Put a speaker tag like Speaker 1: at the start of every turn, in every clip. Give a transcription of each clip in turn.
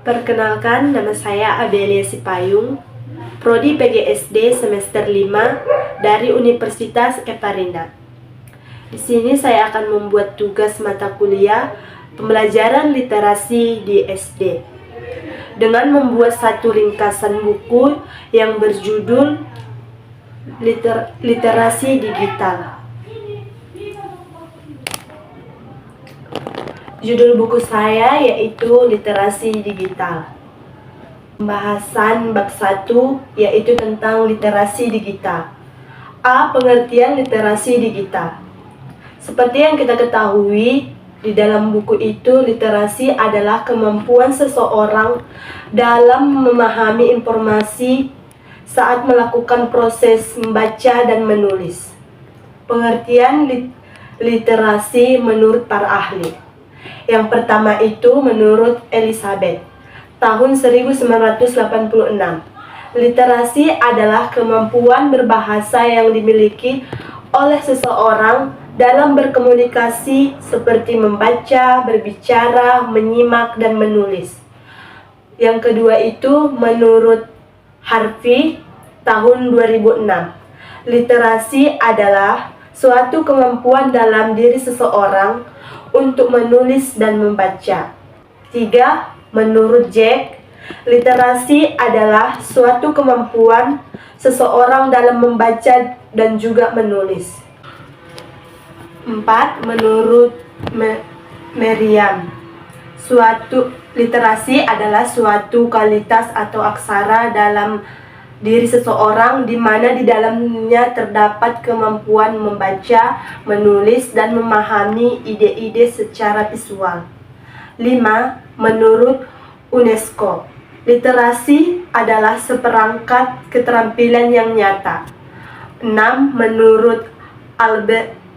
Speaker 1: Perkenalkan, nama saya Abelia Sipayung, Prodi PGSD semester 5 dari Universitas Eparina. Di sini saya akan membuat tugas mata kuliah pembelajaran literasi di SD dengan membuat satu ringkasan buku yang berjudul Literasi Digital. Judul buku saya yaitu Literasi Digital. Pembahasan bab 1 yaitu tentang literasi digital. A. Pengertian literasi digital. Seperti yang kita ketahui, di dalam buku itu literasi adalah kemampuan seseorang dalam memahami informasi saat melakukan proses membaca dan menulis. Pengertian literasi menurut para ahli. Yang pertama itu menurut Elizabeth, tahun 1986. Literasi adalah kemampuan berbahasa yang dimiliki oleh seseorang dalam berkomunikasi seperti membaca, berbicara, menyimak, dan menulis. Yang kedua itu menurut Harvey, tahun 2006. Literasi adalah suatu kemampuan dalam diri seseorang untuk menulis dan membaca. 3. Menurut Jack, literasi adalah suatu kemampuan seseorang dalam membaca dan juga menulis. 4. Menurut Merriam, suatu literasi adalah suatu kualitas atau aksara dalam diri seseorang di mana di dalamnya terdapat kemampuan membaca, menulis, dan memahami ide-ide secara visual. 5. Menurut UNESCO, literasi adalah seperangkat keterampilan yang nyata. 6. Menurut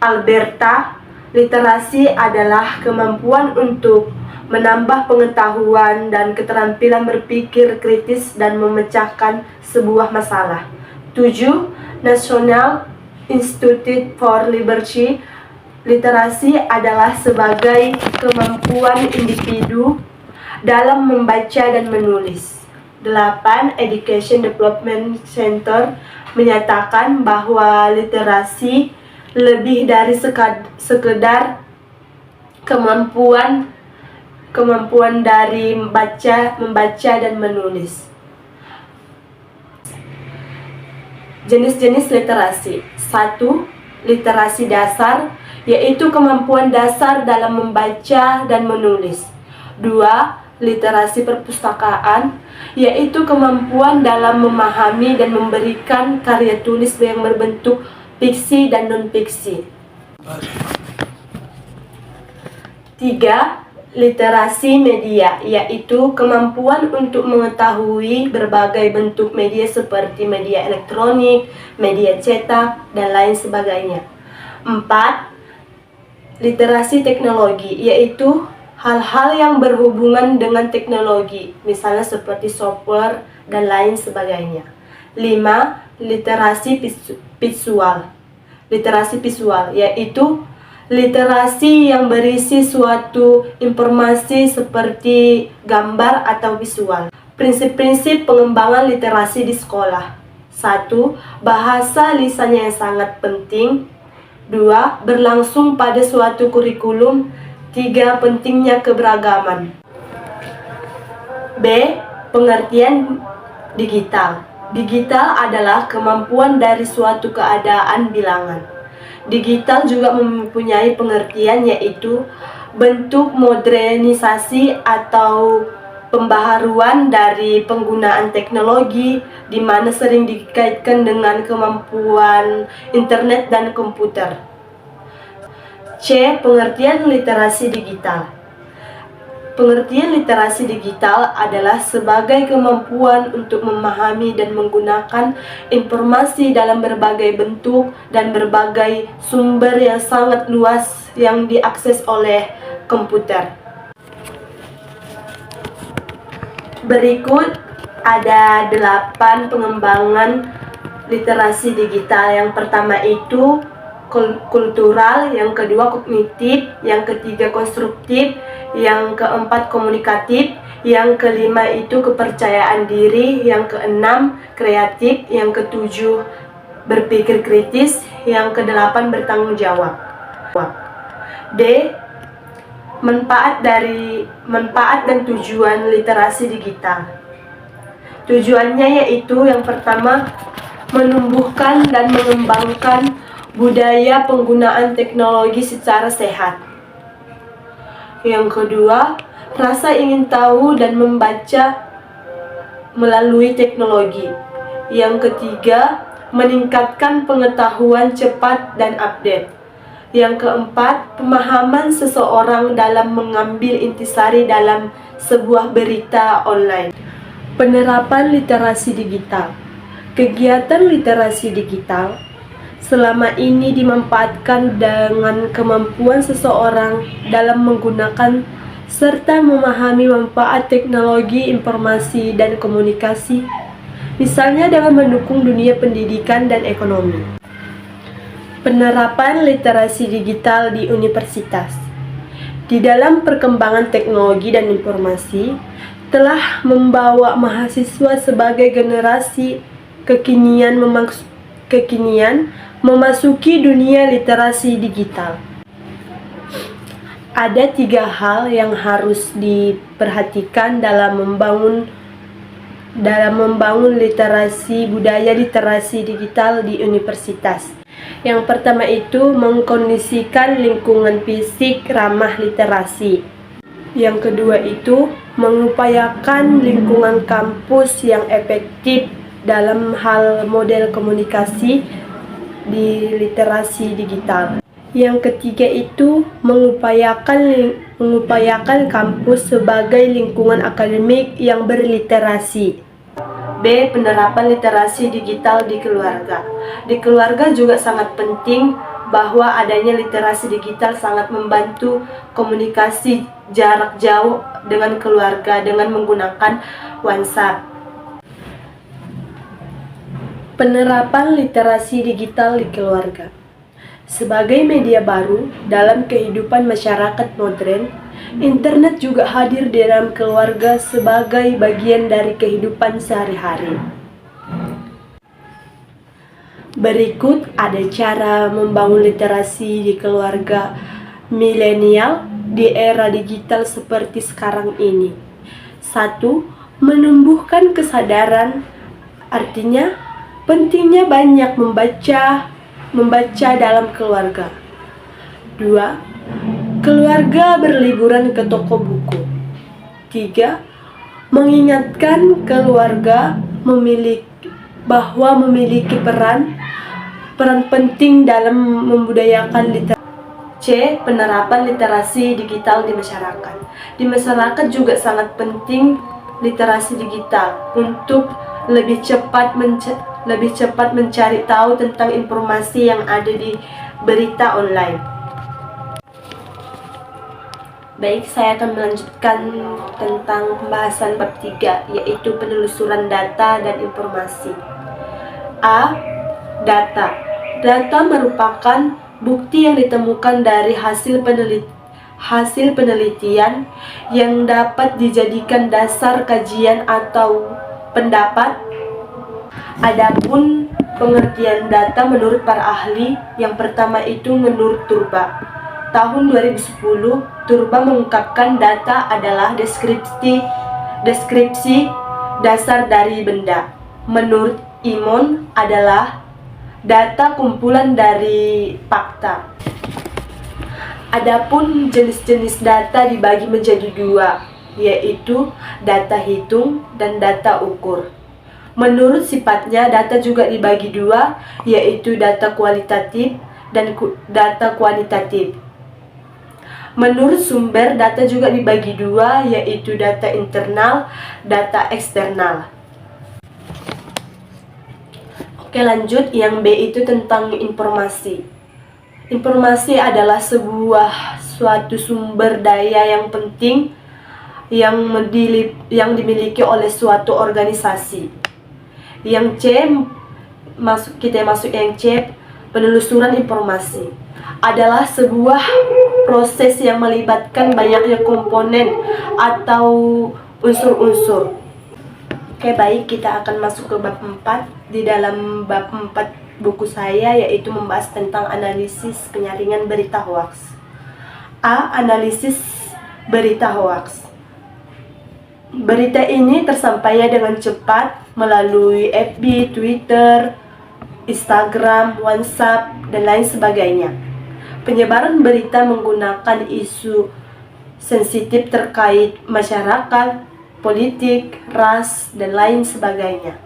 Speaker 1: Alberta, literasi adalah kemampuan untuk menambah pengetahuan dan keterampilan berpikir kritis dan memecahkan sebuah masalah. 7. National Institute for Liberty, literasi adalah sebagai kemampuan individu dalam membaca dan menulis. 8. Education Development Center menyatakan bahwa literasi lebih dari sekedar kemampuan dari membaca dan menulis. Jenis-jenis literasi. 1. Literasi dasar, yaitu kemampuan dasar dalam membaca dan menulis. 2. Literasi perpustakaan, yaitu kemampuan dalam memahami dan memberikan karya tulis yang berbentuk fiksi dan non-fiksi. 3. Literasi media, yaitu kemampuan untuk mengetahui berbagai bentuk media seperti media elektronik, media cetak, dan lain sebagainya. 4. Literasi teknologi, yaitu hal-hal yang berhubungan dengan teknologi, misalnya seperti software dan lain sebagainya. 5. Literasi visual. Literasi visual, yaitu literasi yang berisi suatu informasi seperti gambar atau visual. Prinsip-prinsip pengembangan literasi di sekolah. 1. Bahasa lisan yang sangat penting. 2. Berlangsung pada suatu kurikulum. 3. Pentingnya keberagaman. B. Pengertian digital. Digital adalah kemampuan dari suatu keadaan bilangan. Digital juga mempunyai pengertian yaitu bentuk modernisasi atau pembaharuan dari penggunaan teknologi di mana sering dikaitkan dengan kemampuan internet dan komputer. C. Pengertian literasi digital. Pengertian literasi digital adalah sebagai kemampuan untuk memahami dan menggunakan informasi dalam berbagai bentuk dan berbagai sumber yang sangat luas yang diakses oleh komputer. Berikut ada 8 pengembangan literasi digital. Yang pertama itu kultural, yang kedua kognitif, yang ketiga konstruktif, yang keempat komunikatif, Yang kelima itu kepercayaan diri. Yang keenam kreatif. Yang ketujuh berpikir kritis. Yang kedelapan bertanggung jawab. D. Manfaat dan tujuan literasi digital. Tujuannya yaitu yang pertama, menumbuhkan dan mengembangkan budaya penggunaan teknologi secara sehat. Yang kedua, rasa ingin tahu dan membaca melalui teknologi. Yang ketiga, meningkatkan pengetahuan cepat dan update. Yang keempat, pemahaman seseorang dalam mengambil intisari dalam sebuah berita online. Penerapan literasi digital. Kegiatan literasi digital selama ini dimanfaatkan dengan kemampuan seseorang dalam menggunakan serta memahami manfaat teknologi informasi dan komunikasi, misalnya dengan mendukung dunia pendidikan dan ekonomi. Penerapan literasi digital di universitas. Di dalam perkembangan teknologi dan informasi, telah membawa mahasiswa sebagai generasi kekinian memasuki dunia literasi digital. Ada 3 hal yang harus diperhatikan dalam membangun budaya literasi digital di universitas. Yang pertama itu mengkondisikan lingkungan fisik ramah literasi. Yang kedua itu mengupayakan lingkungan kampus yang efektif dalam hal model komunikasi di literasi digital. Yang ketiga itu mengupayakan kampus sebagai lingkungan akademik yang berliterasi. B. Penerapan literasi digital di keluarga. Di keluarga juga sangat penting bahwa adanya literasi digital sangat membantu komunikasi jarak jauh dengan keluarga dengan menggunakan WhatsApp. Penerapan literasi digital di keluarga. Sebagai media baru dalam kehidupan masyarakat modern, internet juga hadir di dalam keluarga sebagai bagian dari kehidupan sehari-hari. Berikut ada cara membangun literasi di keluarga milenial di era digital seperti sekarang ini. 1. Menumbuhkan kesadaran, artinya pentingnya banyak membaca dalam keluarga. 2. Keluarga berliburan ke toko buku. 3. Mengingatkan keluarga memiliki peran penting dalam membudayakan literasi. C. Penerapan literasi digital di masyarakat. Di masyarakat juga sangat penting literasi digital untuk lebih cepat mencari tahu tentang informasi yang ada di berita online. Baik, saya akan melanjutkan tentang pembahasan bab 3, yaitu penelusuran data dan informasi. A. Data. Data merupakan bukti yang ditemukan dari hasil penelitian yang dapat dijadikan dasar kajian atau pendapat. Adapun pengertian data menurut para ahli, yang pertama itu menurut Turba. Tahun 2010, Turba mengungkapkan data adalah deskripsi dasar dari benda. Menurut Imon adalah data kumpulan dari fakta. Adapun jenis-jenis data dibagi menjadi 2, yaitu data hitung dan data ukur. Menurut sifatnya, data juga dibagi 2, yaitu data kualitatif dan data kuantitatif. Menurut sumber, data juga dibagi 2, yaitu data internal, data eksternal. Oke, lanjut. Yang B itu tentang informasi. Informasi adalah suatu sumber daya yang penting yang dimiliki oleh suatu organisasi. Yang C, kita masuk yang C, penelusuran informasi adalah sebuah proses yang melibatkan banyaknya komponen atau unsur-unsur. Oke, baik, kita akan masuk ke bab 4. Di dalam bab 4 buku saya, yaitu membahas tentang analisis penyaringan berita hoaks. A. Analisis berita hoaks. Berita ini tersampainya dengan cepat melalui FB, Twitter, Instagram, WhatsApp, dan lain sebagainya. Penyebaran berita menggunakan isu sensitif terkait masyarakat, politik, ras, dan lain sebagainya.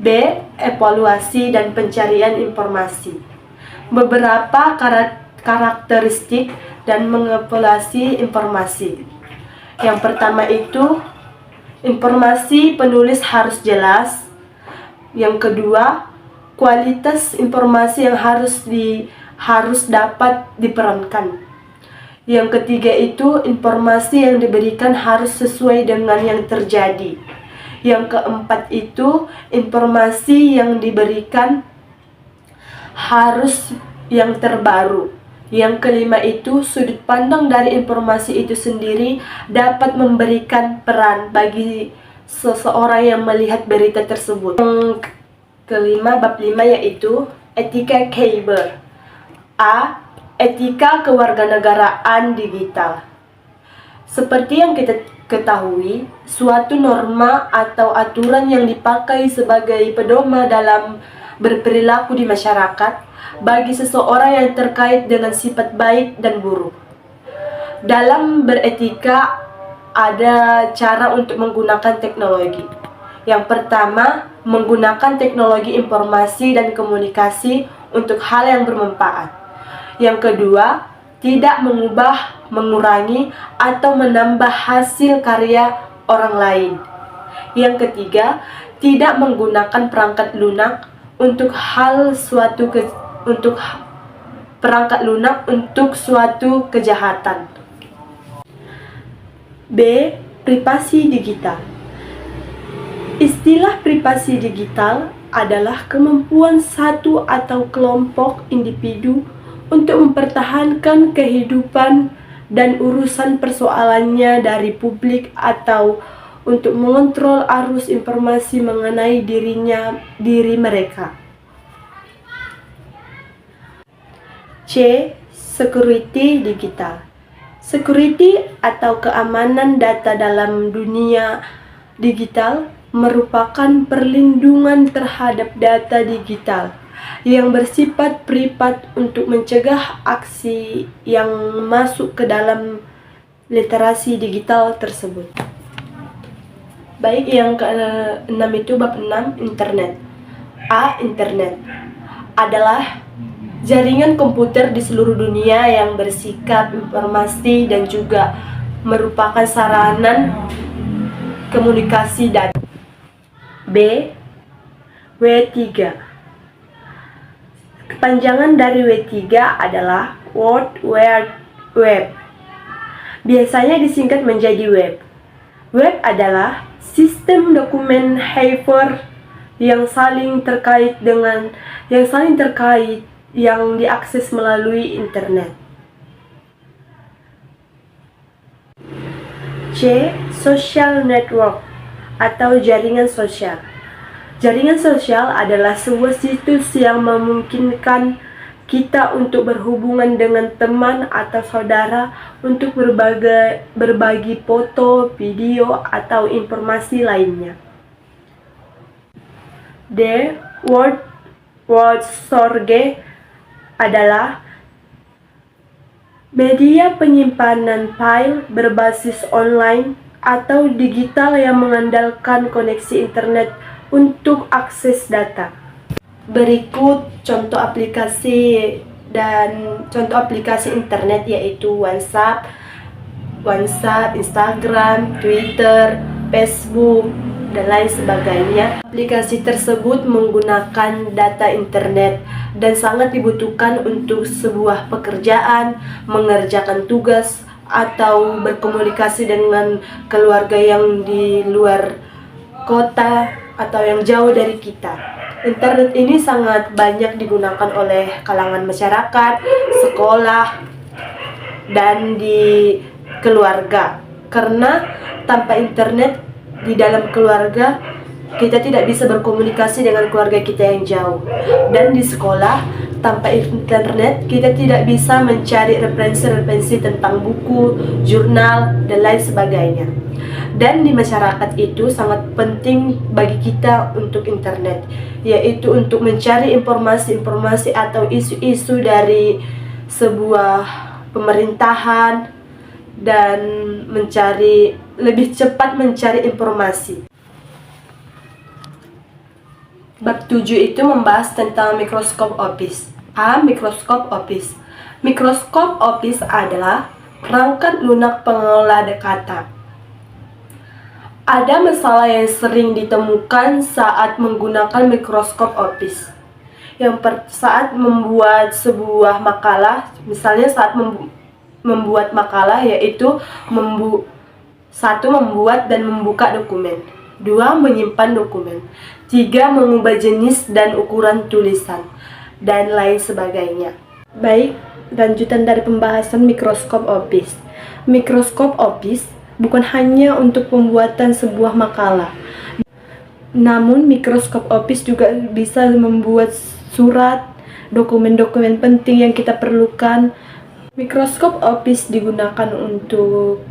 Speaker 1: B. Evaluasi dan pencarian informasi. Beberapa karakteristik dan mengevaluasi informasi. Yang pertama itu, informasi penulis harus jelas. Yang kedua, kualitas informasi yang harus dapat diperankan. Yang ketiga itu, informasi yang diberikan harus sesuai dengan yang terjadi. Yang keempat itu, informasi yang diberikan harus yang terbaru. Yang kelima itu, sudut pandang dari informasi itu sendiri dapat memberikan peran bagi seseorang yang melihat berita tersebut. Yang kelima, bab 5, yaitu etika cyber. A. Etika kewarganegaraan digital. Seperti yang kita ketahui, suatu norma atau aturan yang dipakai sebagai pedoman dalam berperilaku di masyarakat bagi seseorang yang terkait dengan sifat baik dan buruk. Dalam beretika, ada cara untuk menggunakan teknologi. Yang pertama, menggunakan teknologi informasi dan komunikasi untuk hal yang bermanfaat. Yang kedua, tidak mengubah, mengurangi, atau menambah hasil karya orang lain. Yang ketiga, tidak menggunakan perangkat lunak untuk suatu kejahatan. B. Privasi digital. Istilah privasi digital adalah kemampuan satu atau kelompok individu untuk mempertahankan kehidupan dan urusan persoalannya dari publik atau untuk mengontrol arus informasi mengenai diri mereka. C. Security digital. Security atau keamanan data dalam dunia digital merupakan perlindungan terhadap data digital yang bersifat privat untuk mencegah aksi yang masuk ke dalam literasi digital tersebut. Baik, yang ke-6 itu bab 6, internet. A. Internet adalah jaringan komputer di seluruh dunia yang bersikap informasi dan juga merupakan sarana komunikasi data. B. W3. Kepanjangan dari W3 adalah World Wide Web. Biasanya disingkat menjadi web. Web adalah sistem dokumen hyper yang saling terkait yang diakses melalui internet. C. Social network atau jaringan sosial. Jaringan sosial adalah sebuah situs yang memungkinkan kita untuk berhubungan dengan teman atau saudara untuk berbagi foto, video, atau informasi lainnya. D. Word storage adalah media penyimpanan file berbasis online atau digital yang mengandalkan koneksi internet untuk akses data. Berikut contoh aplikasi internet, yaitu WhatsApp, Instagram, Twitter, Facebook, dan lain sebagainya. Aplikasi tersebut menggunakan data internet dan sangat dibutuhkan untuk sebuah pekerjaan, mengerjakan tugas, atau berkomunikasi dengan keluarga yang di luar kota atau yang jauh dari kita. Internet ini sangat banyak digunakan oleh kalangan masyarakat, sekolah, dan di keluarga. Karena tanpa internet di dalam keluarga, kita tidak bisa berkomunikasi dengan keluarga kita yang jauh. Dan di sekolah, tanpa internet, kita tidak bisa mencari referensi-referensi tentang buku, jurnal, dan lain sebagainya. Dan di masyarakat itu sangat penting bagi kita untuk internet, yaitu untuk mencari informasi-informasi atau isu-isu dari sebuah pemerintahan dan lebih cepat mencari informasi. Bab 7 itu membahas tentang mikroskop optis. Mikroskop optis. Mikroskop optis adalah perangkat lunak pengelola data. Ada masalah yang sering ditemukan saat menggunakan mikroskop optis. Saat membuat sebuah makalah, misalnya saat membuat makalah, yaitu satu, membuat dan membuka dokumen. 2, menyimpan dokumen. 3, mengubah jenis dan ukuran tulisan, dan lain sebagainya. Baik, lanjutan dari pembahasan mikroskop optis. Mikroskop optis bukan hanya untuk pembuatan sebuah makalah, namun mikroskop optis juga bisa membuat surat, dokumen-dokumen penting yang kita perlukan. Mikroskop optis digunakan untuk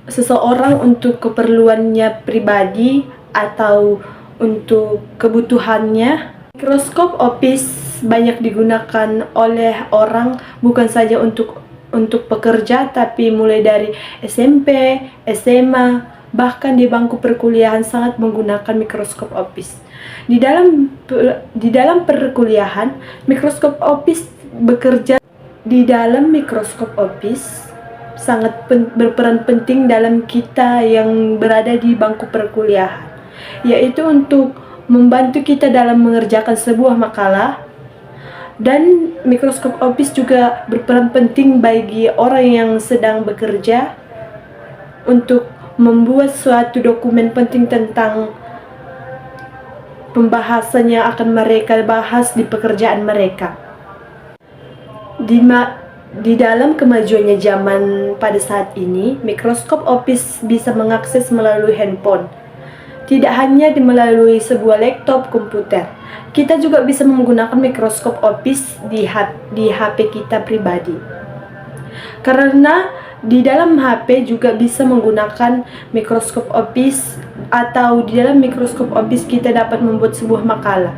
Speaker 1: seseorang untuk keperluannya pribadi atau untuk kebutuhannya. Mikroskop optis banyak digunakan oleh orang bukan saja untuk pekerja, tapi mulai dari SMP, SMA, bahkan di bangku perkuliahan sangat menggunakan mikroskop optis. Di dalam perkuliahan, mikroskop optis bekerja. Di dalam mikroskop optis sangat berperan penting dalam kita yang berada di bangku perkuliahan, yaitu untuk membantu kita dalam mengerjakan sebuah makalah. Dan mikroskop optis juga berperan penting bagi orang yang sedang bekerja untuk membuat suatu dokumen penting tentang pembahasan yang akan mereka bahas di pekerjaan mereka. Di dalam kemajuannya zaman pada saat ini, mikroskop optis bisa mengakses melalui handphone. Tidak hanya melalui sebuah laptop komputer, kita juga bisa menggunakan mikroskop optis di HP kita pribadi. Karena di dalam HP juga bisa menggunakan mikroskop optis, atau di dalam mikroskop optis kita dapat membuat sebuah makalah.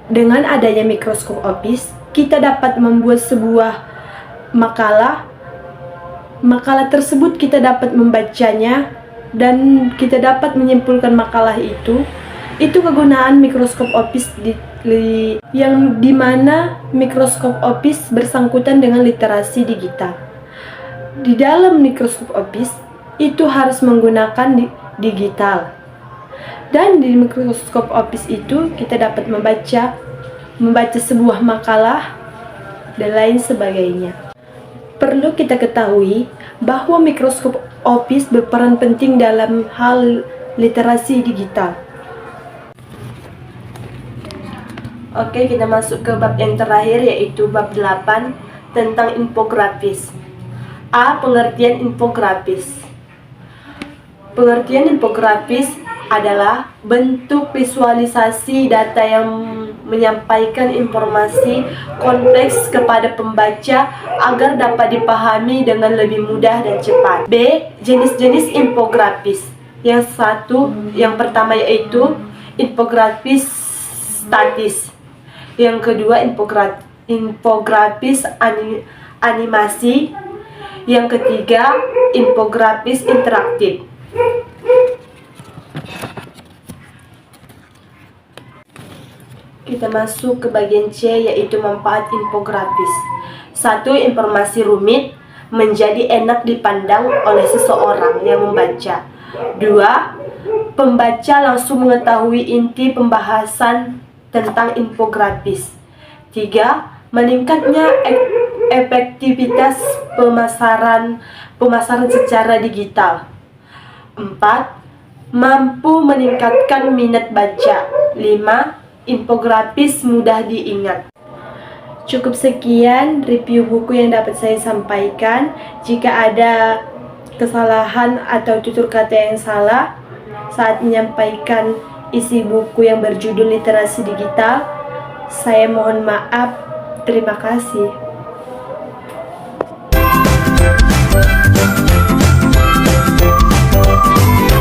Speaker 1: Dengan adanya mikroskop optis, kita dapat membuat sebuah makalah. Makalah tersebut kita dapat membacanya dan kita dapat menyimpulkan makalah itu. Itu kegunaan mikroskop optis yang dimana mikroskop optis bersangkutan dengan literasi digital. Di dalam mikroskop optis itu harus menggunakan digital. Dan di mikroskop optis itu kita dapat membaca sebuah makalah dan lain sebagainya. Perlu kita ketahui bahwa mikroskop optis berperan penting dalam hal literasi digital. Oke, kita masuk ke bab yang terakhir, yaitu bab 8 tentang infografis. Pengertian infografis. Pengertian infografis adalah bentuk visualisasi data yang menyampaikan informasi kompleks kepada pembaca agar dapat dipahami dengan lebih mudah dan cepat. B. Jenis-jenis infografis. Yang pertama yaitu infografis statis. Yang kedua infografis animasi. Yang ketiga infografis interaktif. Kita masuk ke bagian C, yaitu manfaat infografis. 1. Informasi rumit menjadi enak dipandang oleh seseorang yang membaca. 2. Pembaca langsung mengetahui inti pembahasan tentang infografis. 3. Meningkatnya efektivitas pemasaran secara digital. 4. Mampu meningkatkan minat baca. 5. Infografis mudah diingat. Cukup sekian review buku yang dapat saya sampaikan. Jika ada kesalahan atau tutur kata yang salah saat menyampaikan isi buku yang berjudul Literasi Digital. Saya mohon maaf. Terima kasih.